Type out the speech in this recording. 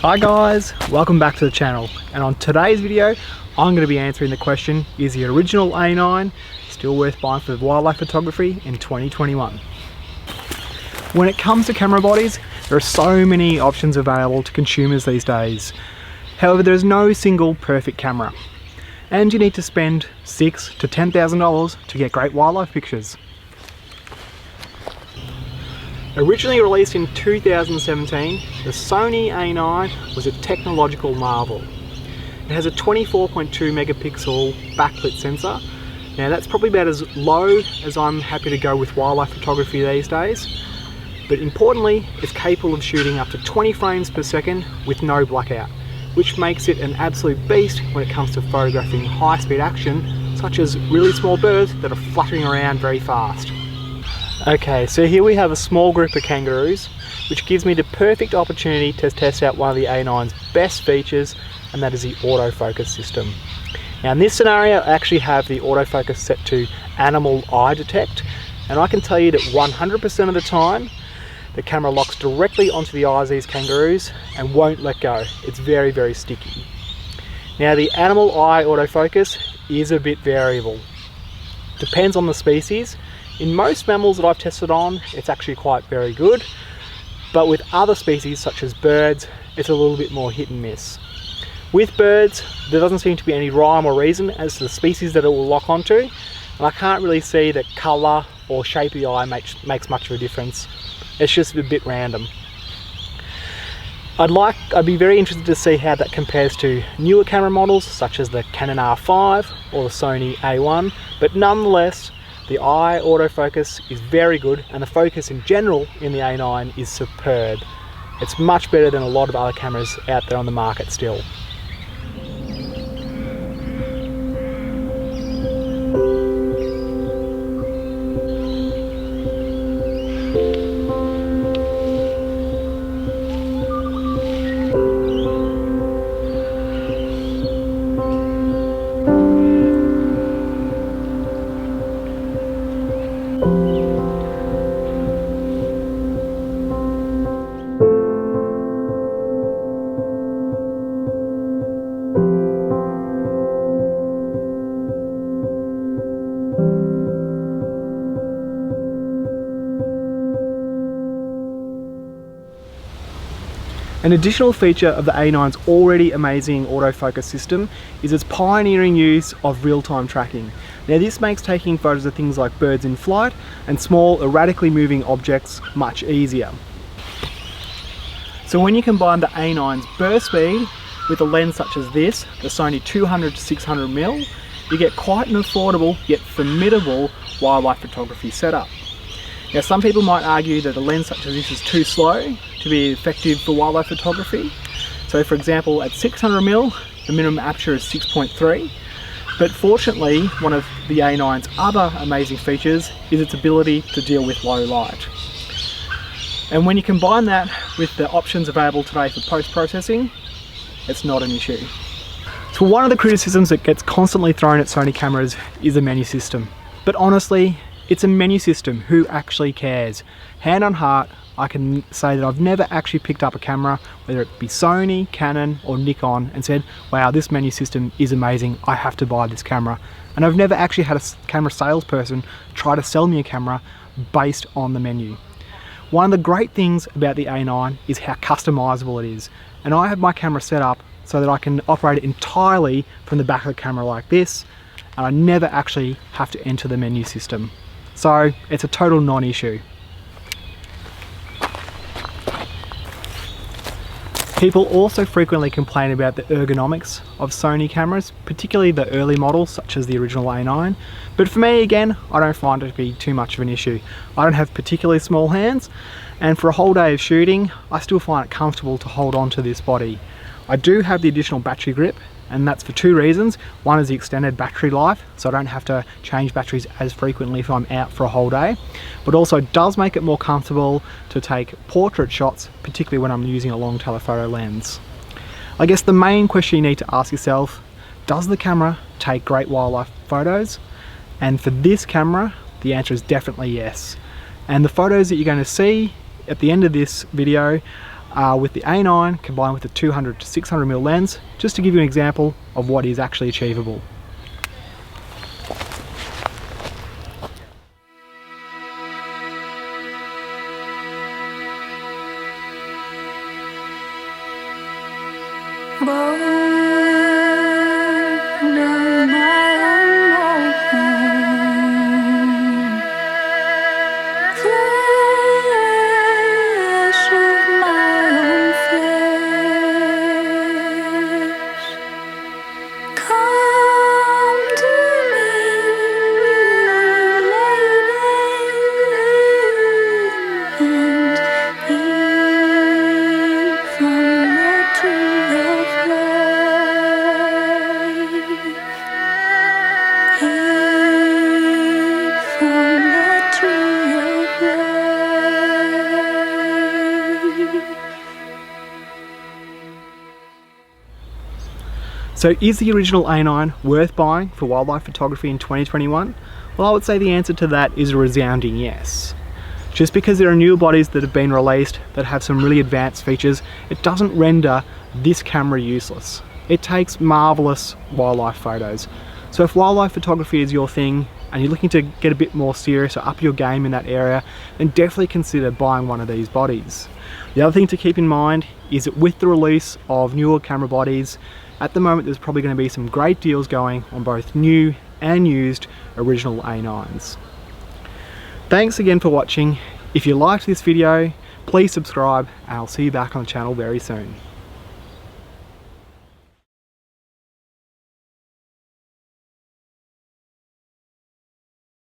Hi guys, welcome back to the channel, and on today's video I'm going to be answering the question, is the original A9 still worth buying for wildlife photography in 2021? When it comes to camera bodies, there are so many options available to consumers these days. However, there is no single perfect camera, and you need to spend $6,000 to $10,000 to get great wildlife pictures. Originally released in 2017, the Sony A9 was a technological marvel. It has a 24.2 megapixel backlit sensor. Now that's probably about as low as I'm happy to go with wildlife photography these days. But importantly, it's capable of shooting up to 20 frames per second with no blackout, which makes it an absolute beast when it comes to photographing high-speed action, such as really small birds that are fluttering around very fast. Okay, so here we have a small group of kangaroos, which gives me the perfect opportunity to test out one of the A9's best features, and that is the autofocus system. Now in this scenario, I actually have the autofocus set to animal eye detect, and I can tell you that 100% of the time, the camera locks directly onto the eyes of these kangaroos and won't let go. It's very, very sticky. Now the animal eye autofocus is a bit variable. Depends on the species. In most mammals that I've tested on, it's actually quite very good, but with other species such as birds, it's a little bit more hit and miss. With birds, there doesn't seem to be any rhyme or reason as to the species that it will lock onto, and I can't really see that colour or shape of the eye makes much of a difference. It's just a bit random. I'd be very interested to see how that compares to newer camera models such as the Canon R5 or the Sony A1, but nonetheless, the eye autofocus is very good, and the focus in general in the A9 is superb. It's much better than a lot of other cameras out there on the market still. An additional feature of the A9's already amazing autofocus system is its pioneering use of real-time tracking. Now this makes taking photos of things like birds in flight and small erratically moving objects much easier. So when you combine the A9's burst speed with a lens such as this, the Sony 200 to 600mm, you get quite an affordable yet formidable wildlife photography setup. Now some people might argue that a lens such as this is too slow to be effective for wildlife photography. So for example, at 600mm, the minimum aperture is 6.3, but fortunately one of the A9's other amazing features is its ability to deal with low light. And when you combine that with the options available today for post-processing, it's not an issue. So one of the criticisms that gets constantly thrown at Sony cameras is the menu system. But honestly, it's a menu system. Who actually cares? Hand on heart, I can say that I've never actually picked up a camera, whether it be Sony, Canon or Nikon, and said, wow, this menu system is amazing, I have to buy this camera. And I've never actually had a camera salesperson try to sell me a camera based on the menu. One of the great things about the A9 is how customizable it is. And I have my camera set up so that I can operate it entirely from the back of the camera like this, and I never actually have to enter the menu system. So it's a total non-issue. People also frequently complain about the ergonomics of Sony cameras, particularly the early models such as the original A9. But for me, again, I don't find it to be too much of an issue. I don't have particularly small hands, and for a whole day of shooting, I still find it comfortable to hold on to this body. I do have the additional battery grip, and that's for two reasons. One is the extended battery life, so I don't have to change batteries as frequently if I'm out for a whole day, but also it does make it more comfortable to take portrait shots, particularly when I'm using a long telephoto lens. I guess the main question you need to ask yourself, does the camera take great wildlife photos? And for this camera, the answer is definitely yes. And the photos that you're going to see at the end of this video with the A9 combined with the 200 to 600mm lens, just to give you an example of what is actually achievable. So is the original A9 worth buying for wildlife photography in 2021? Well, I would say the answer to that is a resounding yes. Just because there are newer bodies that have been released that have some really advanced features, it doesn't render this camera useless. It takes marvelous wildlife photos. So if wildlife photography is your thing and you're looking to get a bit more serious or up your game in that area, then definitely consider buying one of these bodies. The other thing to keep in mind is that with the release of newer camera bodies, at the moment there's probably going to be some great deals going on both new and used original A9s. Thanks again for watching. If you liked this video, please subscribe and I'll see you back on the channel very soon.